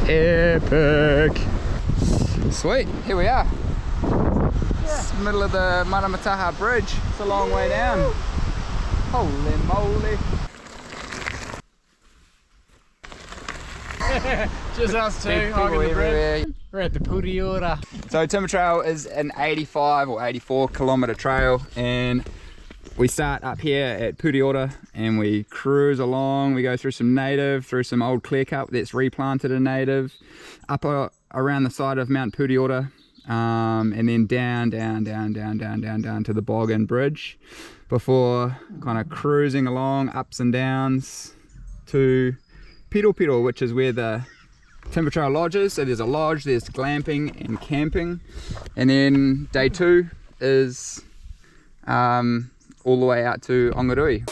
Epic. Sweet, here we are. It's the middle of the Maramataha Bridge. It's a long way down. Holy moly. Just us two, hogging the bridge. We're at the Rotorua. So Timber Trail is an 85 or 84 kilometre trail, and we start up here at Rotorua and we cruise along. We go through some native, through some old clear cut that's replanted in native, up around the side of Mount Rotorua, and then down to the bog and bridge before kind of cruising along ups and downs to Piro, which is where the Timber Trail lodges. So there's a lodge, there's glamping and camping, and then day 2 is all the way out to Ongarui.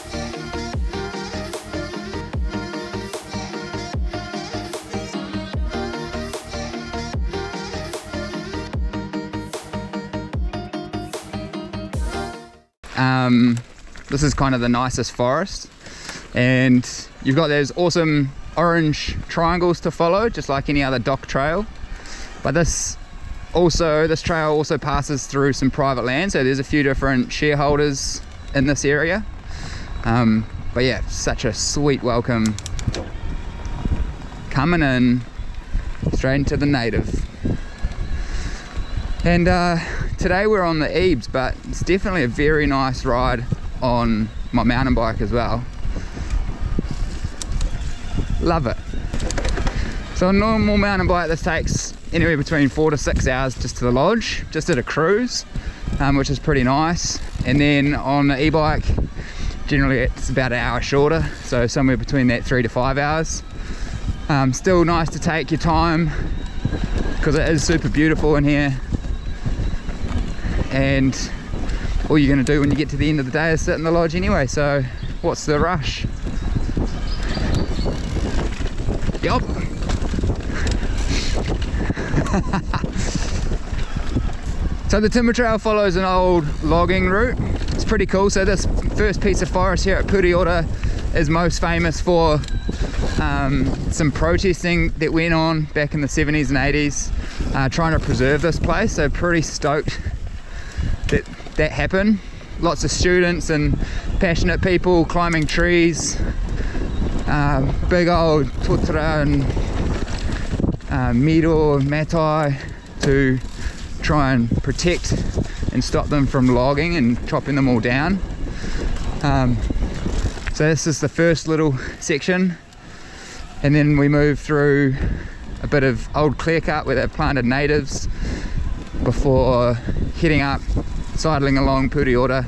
This is kind of the nicest forest, and you've got those awesome orange triangles to follow, just like any other dock trail. But this trail also passes through some private land, so there's a few different shareholders in this area. But yeah, such a sweet welcome coming in straight into the native. And today we're on the Ebs, but it's definitely a very nice ride on my mountain bike as well. Love it. So a normal mountain bike, this takes anywhere between 4 to 6 hours just to the lodge, just at a cruise, which is pretty nice. And then on the e-bike, generally it's about an hour shorter, so somewhere between that 3 to 5 hours. Still nice to take your time because it is super beautiful in here, and all you're going to do when you get to the end of the day is sit in the lodge anyway, so what's the rush? Yup. So the Timber Trail follows an old logging route. It's pretty cool. So this first piece of forest here at Rotorua is most famous for some protesting that went on back in the 70s and 80s, trying to preserve this place. So pretty stoked that happened. Lots of students and passionate people climbing trees, big old tutura and miro and matai to try and protect and stop them from logging and chopping them all down. So this is the first little section, and then we move through a bit of old clear cut where they've planted natives before heading up, sidling along Rotorua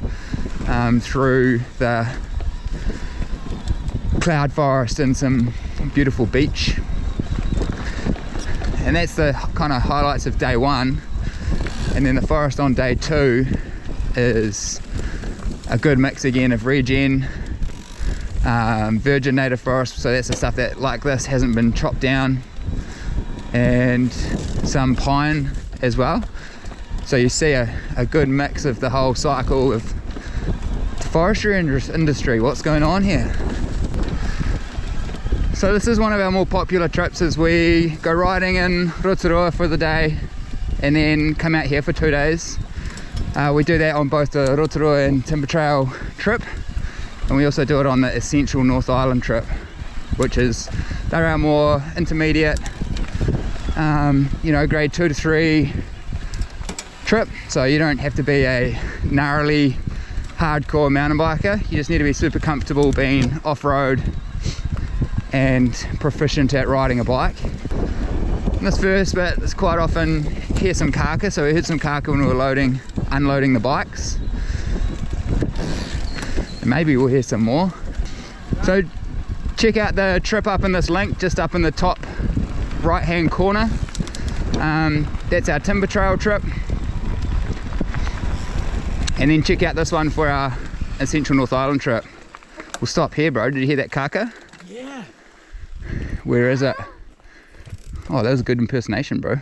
through the cloud forest and some beautiful beach. And that's the kind of highlights of day 1. And then the forest on day 2 is a good mix again of regen, virgin native forest, so that's the stuff that, like this, hasn't been chopped down, and some pine as well. So you see a good mix of the whole cycle of the forestry industry. What's going on here? So this is one of our more popular trips, as we go riding in Rotorua for the day and then come out here for 2 days. We do that on both the Rotorua and Timber Trail trip, and we also do it on the Essential North Island trip, which is, they're our more intermediate, grade 2 to 3 trip. So you don't have to be a gnarly hardcore mountain biker, you just need to be super comfortable being off-road and proficient at riding a bike. In this first bit, it's quite often hear some kaka, so we heard some kaka when we were unloading the bikes, and maybe we'll hear some more. So check out the trip up in this link, just up in the top right hand corner. That's our Timber Trail trip, and then check out this one for our Essential North Island trip. We'll stop here, bro. Did you hear that kaka? Yeah. Where is it? Oh, that was a good impersonation, bro.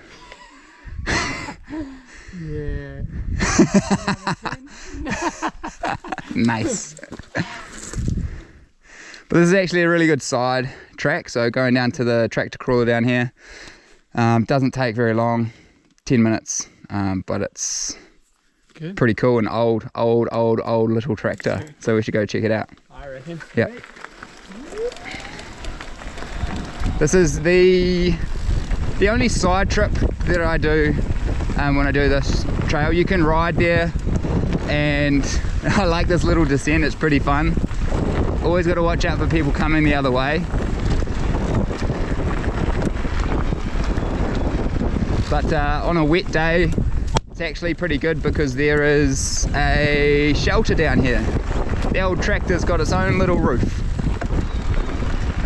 Yeah. Nice. But this is actually a really good side track, so going down to the tractor crawler down here doesn't take very long, 10 minutes, but it's good. Pretty cool, an old little tractor, so we should go check it out. I reckon. Yeah. This is the only side trip that I do when I do this trail. You can ride there, and I like this little descent, it's pretty fun. Always got to watch out for people coming the other way. But on a wet day, it's actually pretty good because there is a shelter down here. The old tractor's got its own little roof.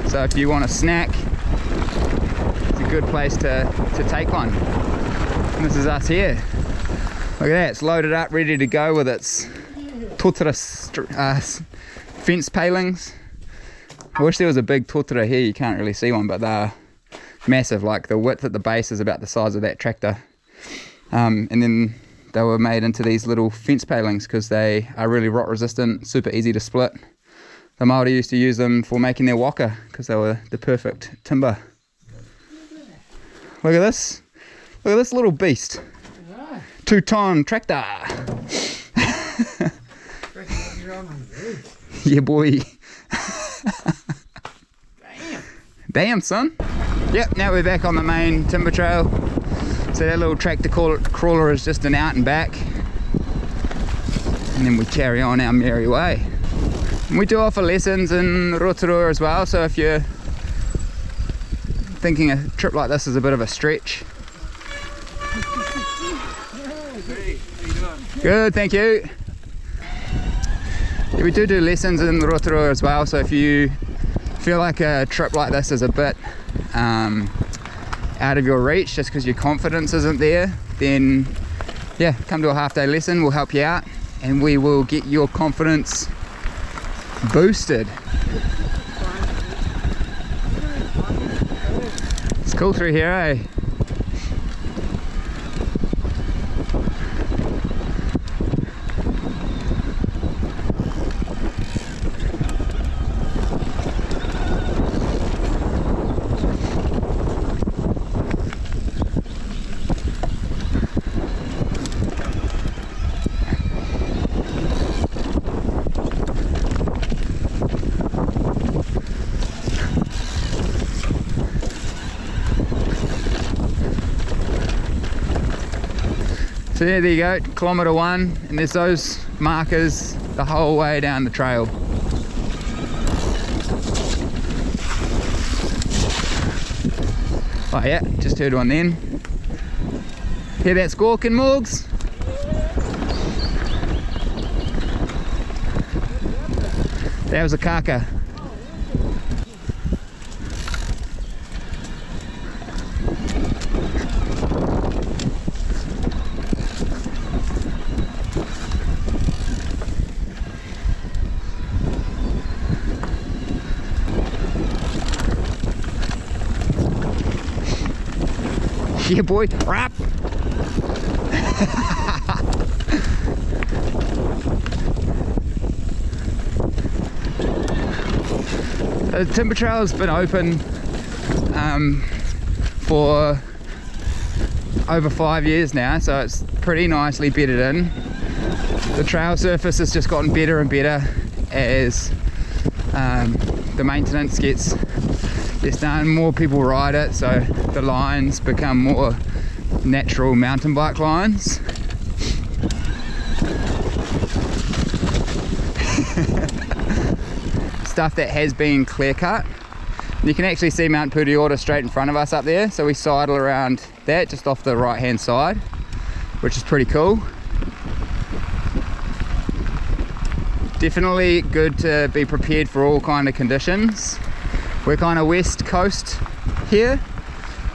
So if you want a snack, it's a good place to take one. And this is us here. Look at that, it's loaded up, ready to go with its Rotorua fence palings. I wish there was a big Rotorua here, you can't really see one, but they're massive, like the width at the base is about the size of that tractor. And then they were made into these little fence palings because they are really rot resistant, super easy to split. The Māori used to use them for making their waka because they were the perfect timber. Look at this little beast. 2-ton tractor. Yeah, boy. Damn, son. Yep, now we're back on the main timber trail. So that little tractor crawler is just an out and back. And then we carry on our merry way. And we do offer lessons in Rotorua as well, so if you're thinking a trip like this is a bit of a stretch. Hey, how you doing? Good, thank you. Yeah, we do lessons in Rotorua as well, so if you feel like a trip like this is a bit out of your reach just because your confidence isn't there, then yeah, come to a half-day lesson, we'll help you out and we will get your confidence boosted. It's cool through here, eh? So there you go, kilometre 1, and there's those markers the whole way down the trail. Oh yeah, just heard one then. Hear that squawking, Morgs? That was a kaka. Yeah, boy, rap. The timber trail has been open for over 5 years now, so it's pretty nicely bedded in. The trail surface has just gotten better and better as the maintenance gets done, more people ride it, so the lines become more natural mountain bike lines. Stuff that has been clear cut. You can actually see Mount Pureorta straight in front of us up there, so we sidle around that just off the right hand side, which is pretty cool. Definitely good to be prepared for all kind of conditions. We're kind of west coast here,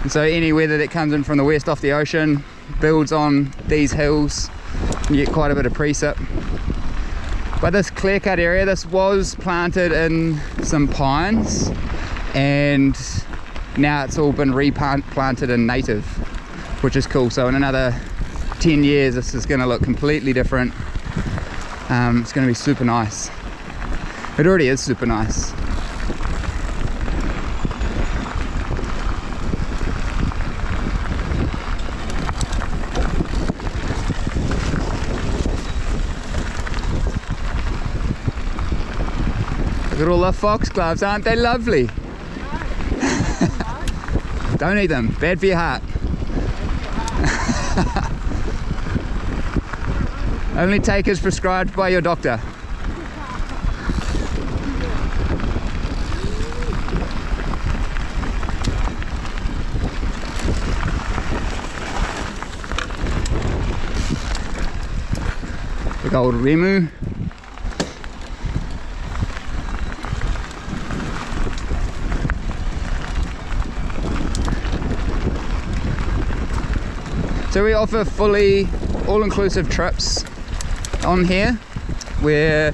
and so any weather that comes in from the west off the ocean builds on these hills. You get quite a bit of precip. But this clear cut area, this was planted in some pines, and now it's all been replanted in native, which is cool. So in another 10 years this is going to look completely different. It's going to be super nice. It already is super nice. Look at all the foxgloves, aren't they lovely? Don't eat them, bad for your heart. Only take as prescribed by your doctor. Big old Remu. So we offer fully all-inclusive trips on here, where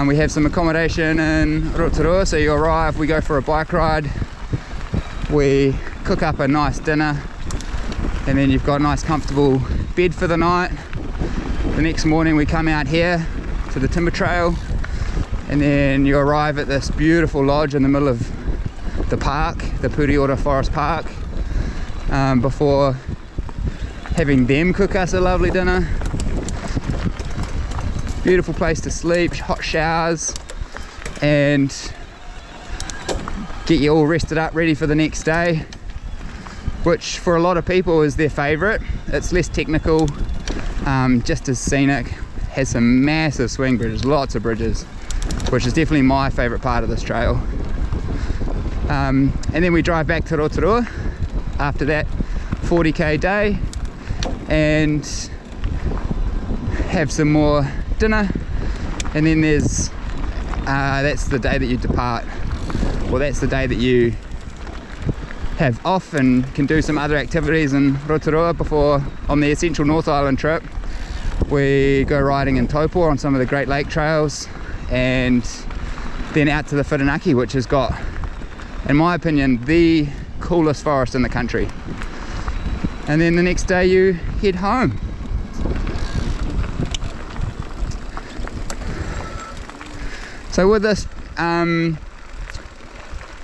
we have some accommodation in Rotorua. So you arrive, we go for a bike ride, we cook up a nice dinner, and then you've got a nice comfortable bed for the night. The next morning we come out here to the timber trail, and then you arrive at this beautiful lodge in the middle of the park, the Rotorua Forest Park, before having them cook us a lovely dinner. Beautiful place to sleep, hot showers, and get you all rested up, ready for the next day, which for a lot of people is their favorite. It's less technical, just as scenic, has some massive swing bridges, lots of bridges, which is definitely my favorite part of this trail. And then we drive back to Rotorua after that 40k day and have some more dinner, and then there's that's the day that you depart. Well, that's the day that you have off and can do some other activities in Rotorua before, on the Essential North Island trip, we go riding in Taupo on some of the Great Lake trails, and then out to the Whirinaki, which has got, in my opinion, the coolest forest in the country. And then the next day you head home. So with this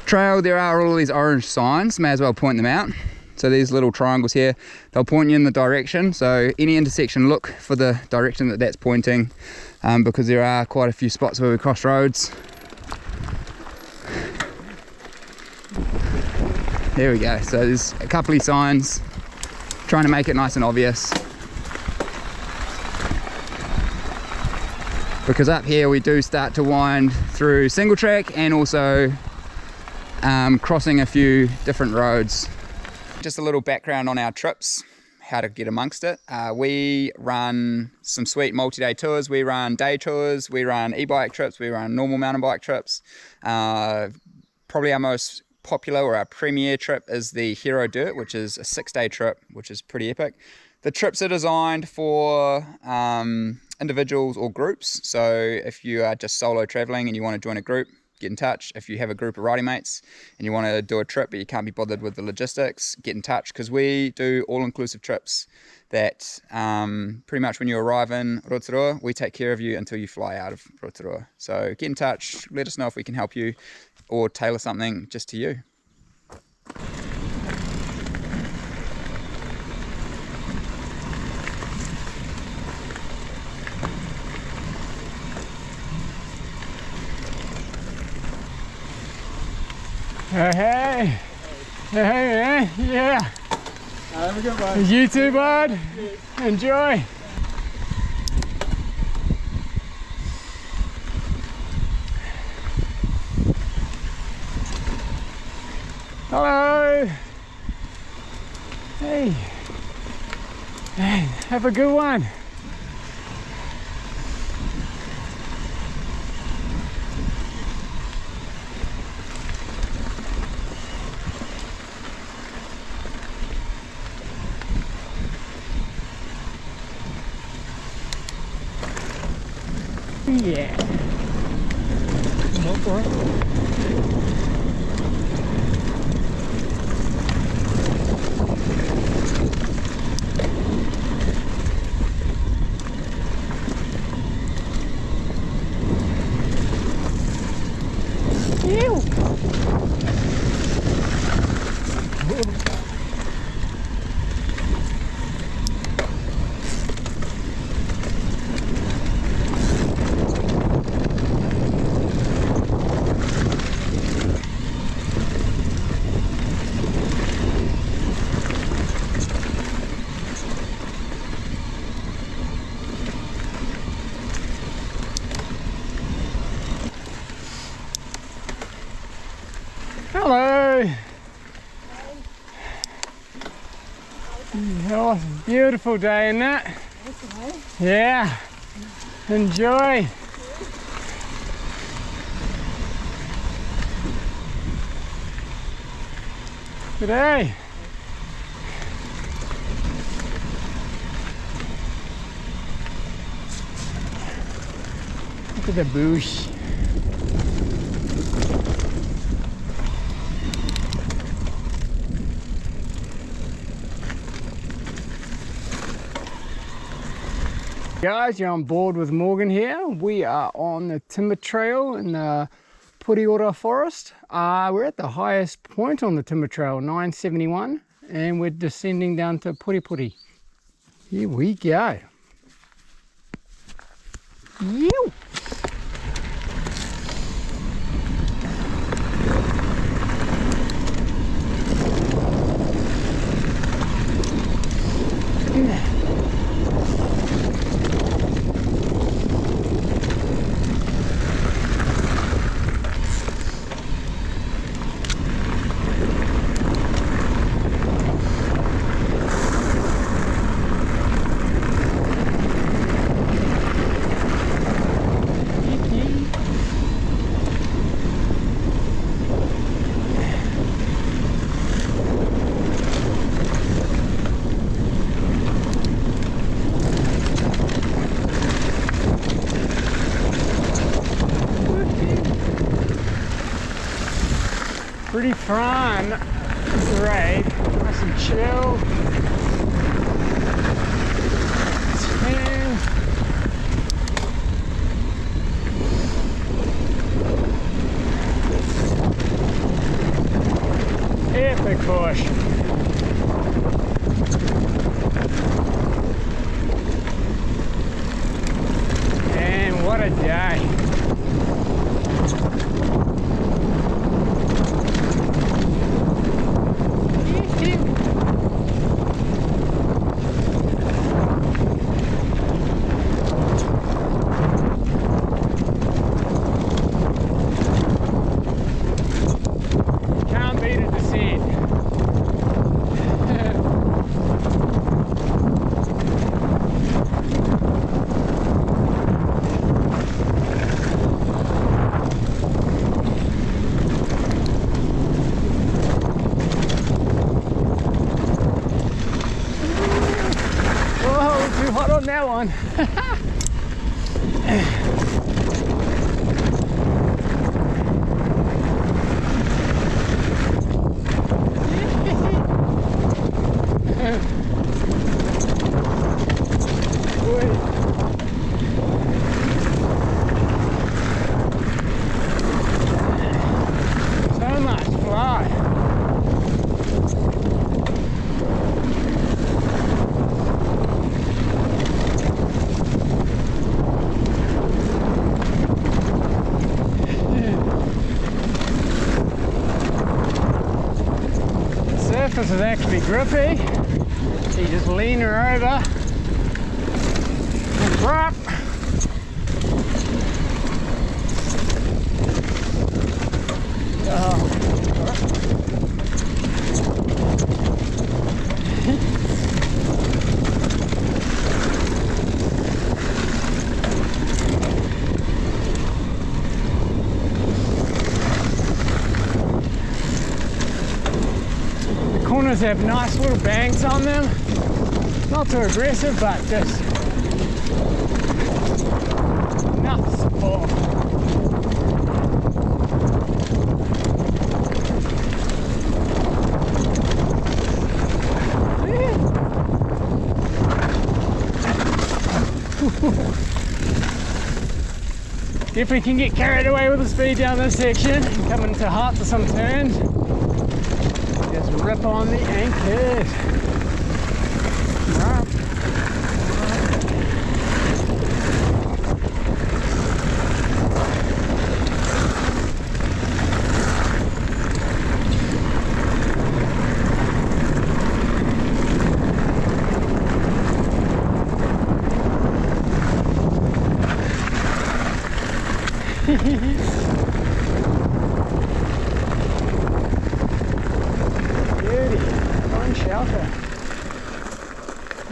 trail, there are all these orange signs, may as well point them out. So these little triangles here, they'll point you in the direction. So any intersection, look for the direction that that's pointing, because there are quite a few spots where we cross roads. There we go. So there's a couple of signs, trying to make it nice and obvious. Because up here we do start to wind through single track and also crossing a few different roads. Just a little background on our trips, how to get amongst it. We run some sweet multi-day tours. We run day tours, we run e-bike trips, we run normal mountain bike trips. Probably our most popular or our premier trip is the Hero Dirt, which is a 6-day trip, which is pretty epic. The trips are designed for individuals or groups. So if you are just solo traveling and you want to join a group, get in touch. If you have a group of riding mates and you want to do a trip but you can't be bothered with the logistics, get in touch, because we do all-inclusive trips that pretty much when you arrive in Rotorua, we take care of you until you fly out of Rotorua. So get in touch, let us know if we can help you or tailor something just to you. Hey, man, yeah. Have a good one. You too, bud. Enjoy. Hello. Hey. Hey, have a good one. Yeah. Come on, bro. Hello. Oh, beautiful day, isn't it? Yeah. Enjoy. Good day. Look at the bush. Guys, you're on board with Morgan here. We are on the timber trail in the Rotorua forest. We're at the highest point on the timber trail, 971, and we're descending down to Puri. Here we go. Yew. Pretty fun grade, nice and chill. Epic push. And what a day. Too hot on that one. So much fly. Surface is actually grippy, so you just lean her over and drop. Corners have nice little banks on them. Not too aggressive, but just enough support. Definitely can get carried away with the speed down this section and come into hot to some turns. Just rip on the anchors. Right.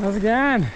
How's it going?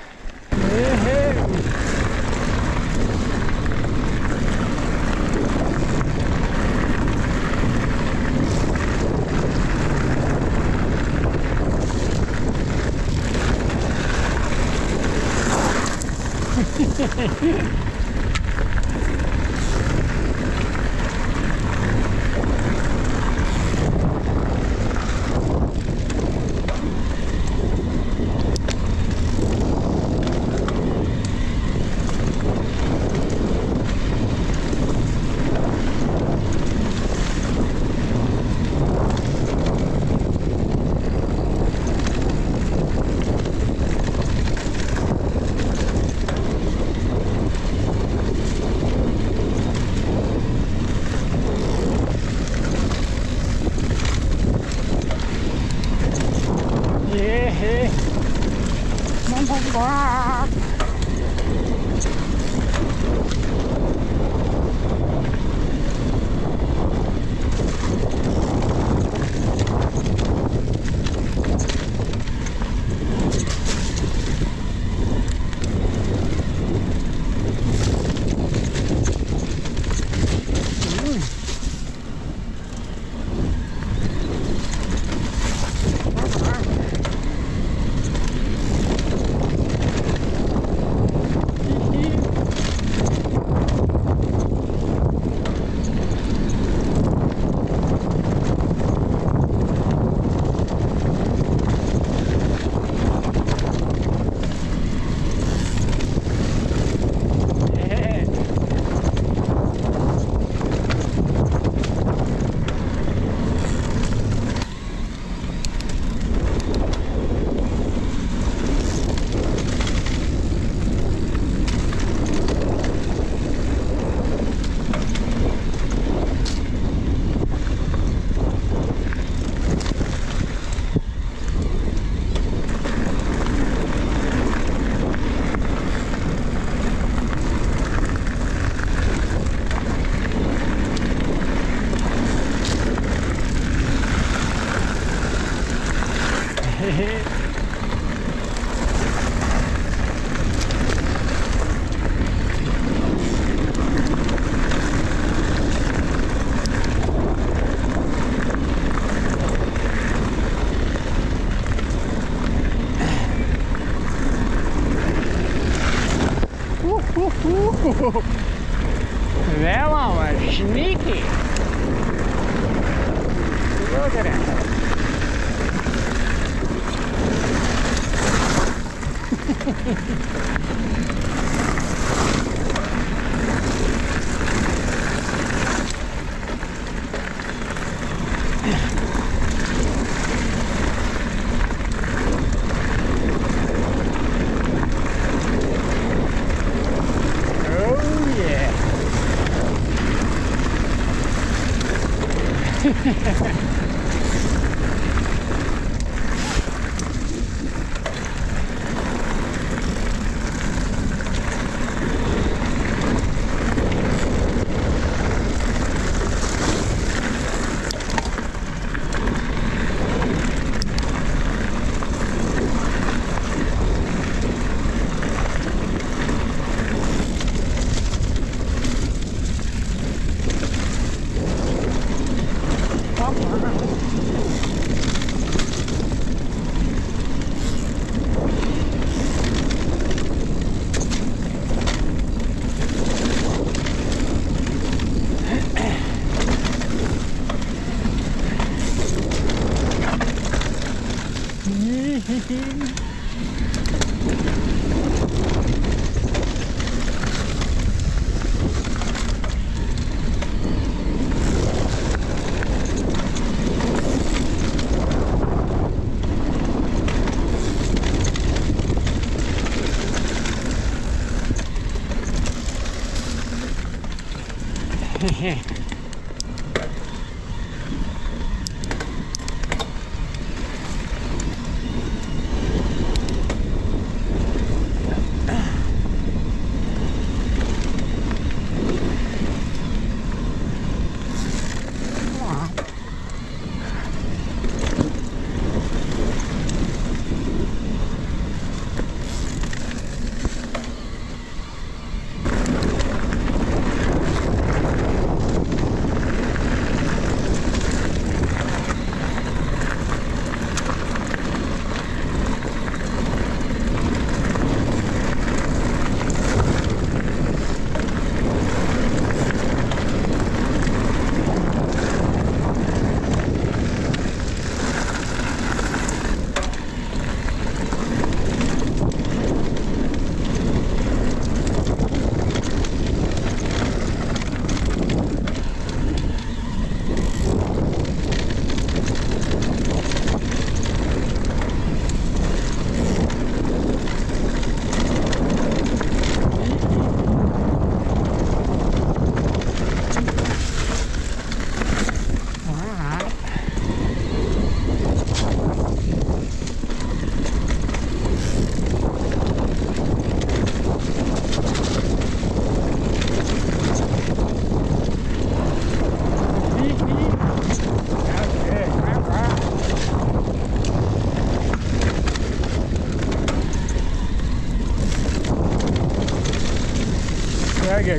Yeah. That one was sneaky. Look at it.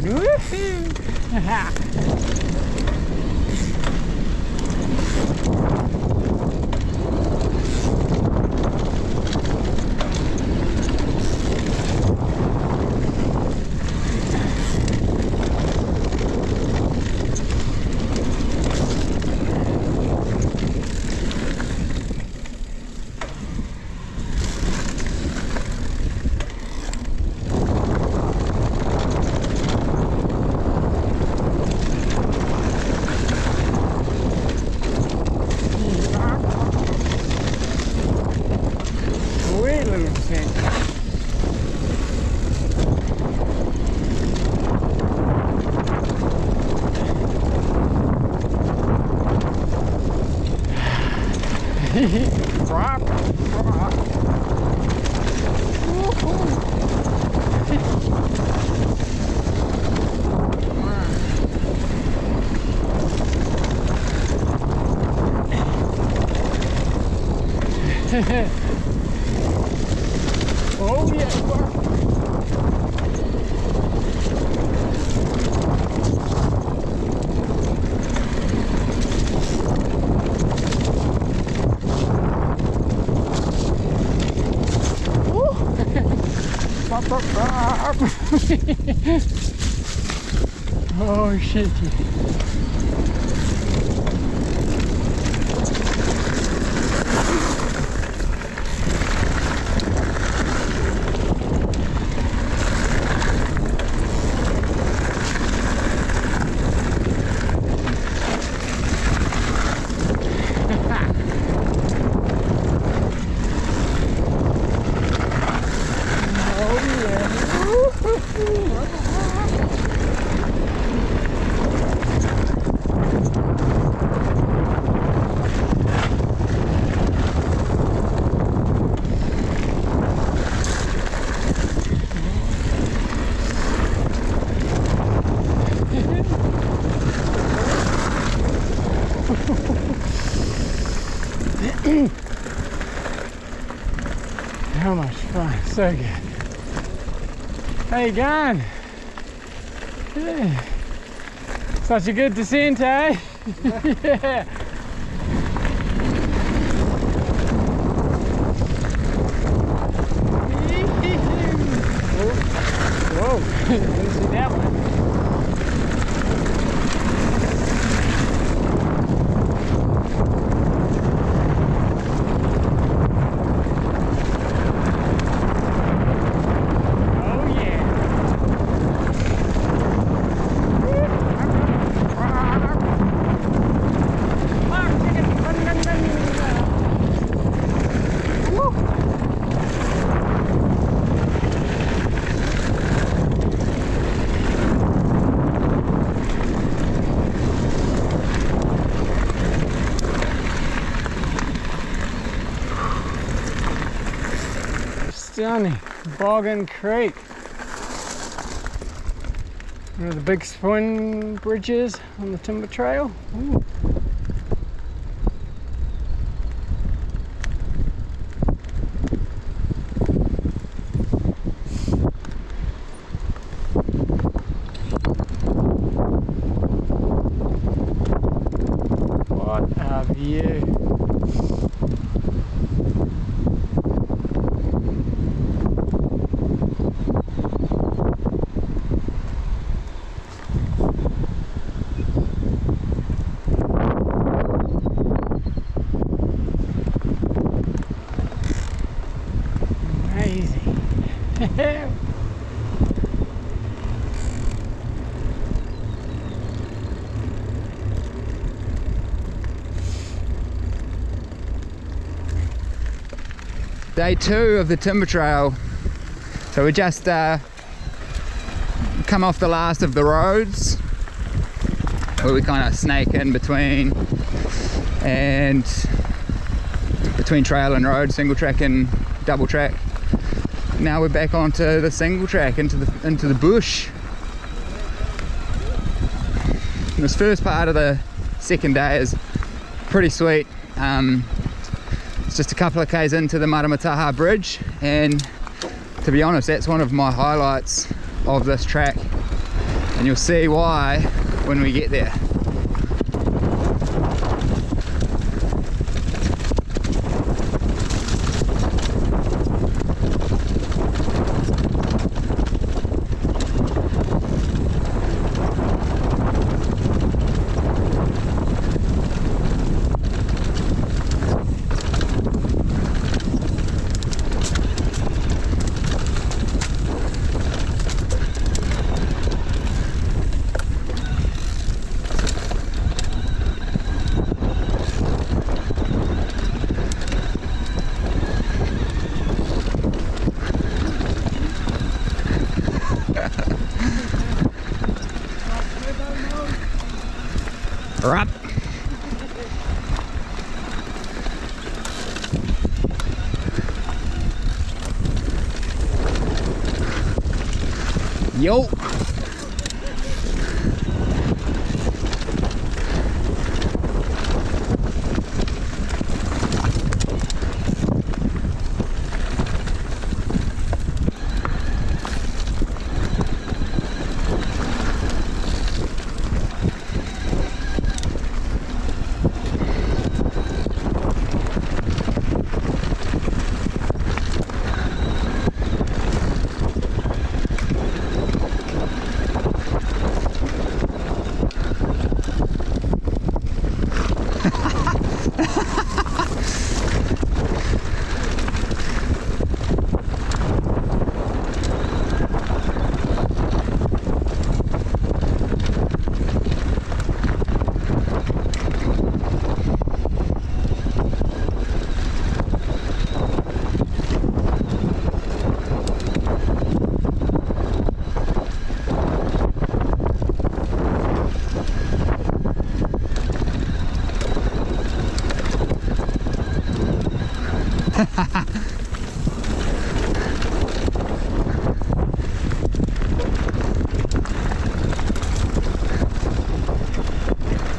tired. Woohoo! Drop, drop. Oh yeah. Oh shit. How much fun, so good. How you going? Yeah. Such a good descent, eh? Yeah. Whoa, didn't see that one. Stunning. Boggin Creek. One of the big swing bridges on the timber trail. Ooh. What a view. Day 2 of the timber trail. So we just come off the last of the roads where we kind of snake in between trail and road, single track and double track. Now we're back onto the single track into the bush. And this first part of the second day is pretty sweet. It's just a couple of k's into the Maramataha bridge, and to be honest, that's one of my highlights of this track. And you'll see why when we get there. We're up. Yo.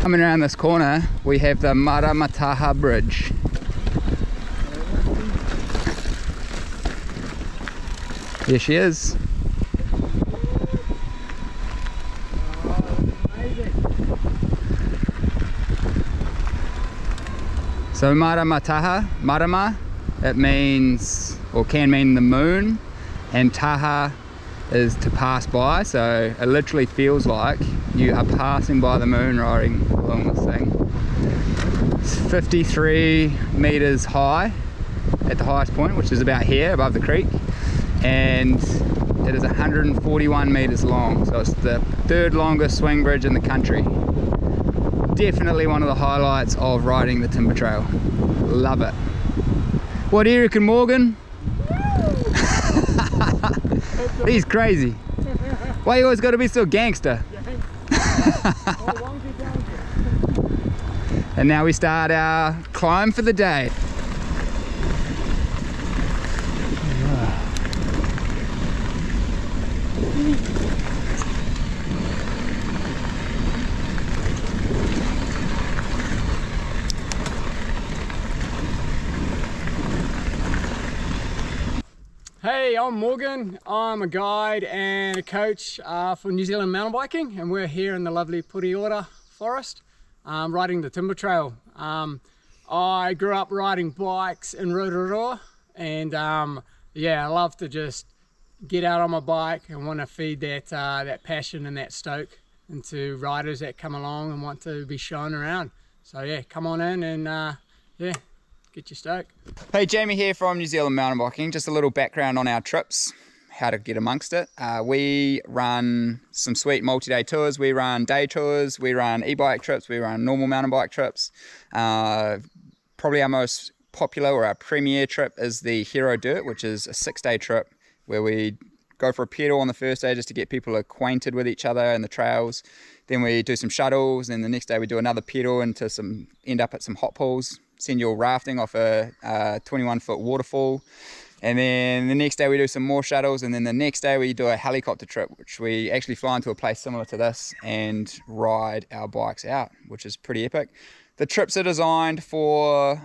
Coming around this corner, we have the Maramataha Bridge. Here she is. So Maramataha, Marama, it means, or can mean the moon, and Taha is to pass by, so it literally feels like you are passing by the moon riding along this thing. It's 53 meters high at the highest point, which is about here above the creek, and it is 141 meters long, so it's the third longest swing bridge in the country. Definitely one of the highlights of riding the timber trail. Love it. What do you reckon, Morgan? He's crazy. Why you always got to be so gangster? And now we start our climb for the day. Hey, I'm Morgan. I'm a guide and a coach for New Zealand mountain biking, and we're here in the lovely Pureora forest riding the timber trail. I grew up riding bikes in Rotorua, and yeah, I love to just get out on my bike and want to feed that that passion and that stoke into riders that come along and want to be shown around. So yeah, come on in and yeah, get your stoke. Hey, Jamie here from New Zealand Mountain Biking. Just a little background on our trips, how to get amongst it. We run some sweet multi-day tours. We run day tours, we run e-bike trips, we run normal mountain bike trips. Probably our most popular or our premier trip is the Hero Dirt, which is a 6-day trip where we go for a pedal on the first day just to get people acquainted with each other and the trails. Then we do some shuttles, and the next day we do another pedal into end up at some hot pools, send you all rafting off a 21-foot waterfall. And then the next day we do some more shuttles, and then the next day we do a helicopter trip, which we actually fly into a place similar to this and ride our bikes out, which is pretty epic. The trips are designed for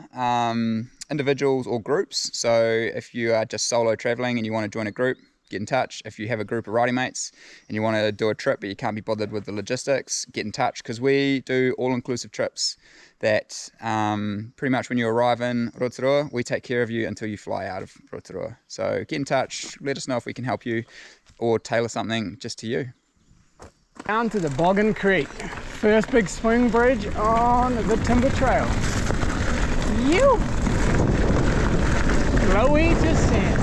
individuals or groups, so if you are just solo traveling and you want to join a group, get in touch. If you have a group of riding mates and you want to do a trip but you can't be bothered with the logistics, get in touch, because we do all-inclusive trips that pretty much when you arrive in Rotorua, we take care of you until you fly out of Rotorua. So get in touch, let us know if we can help you or tailor something just to you. Down to the Boggin Creek. First big swing bridge on the timber trail. You! Glowy to sand.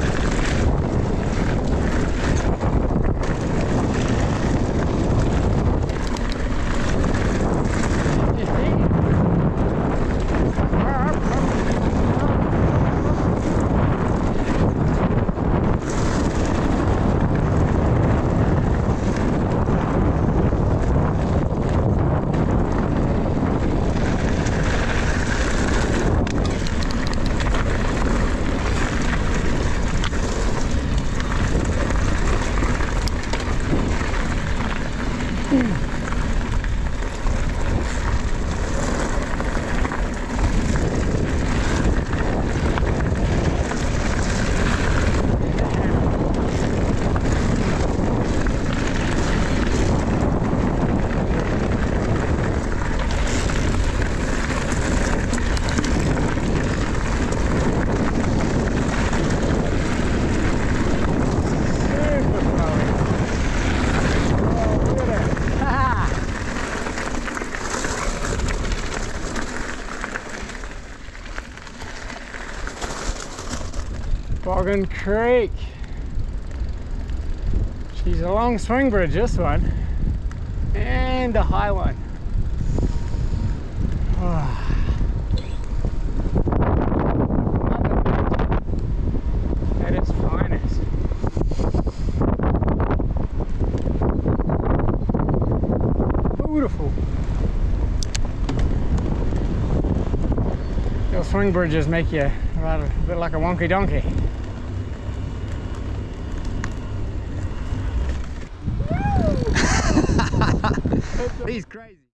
Boggin Creek. She's a long swing bridge, this one, and a high one. At its finest. Beautiful. Your swing bridges make you ride a bit like a wonky donkey. He's crazy.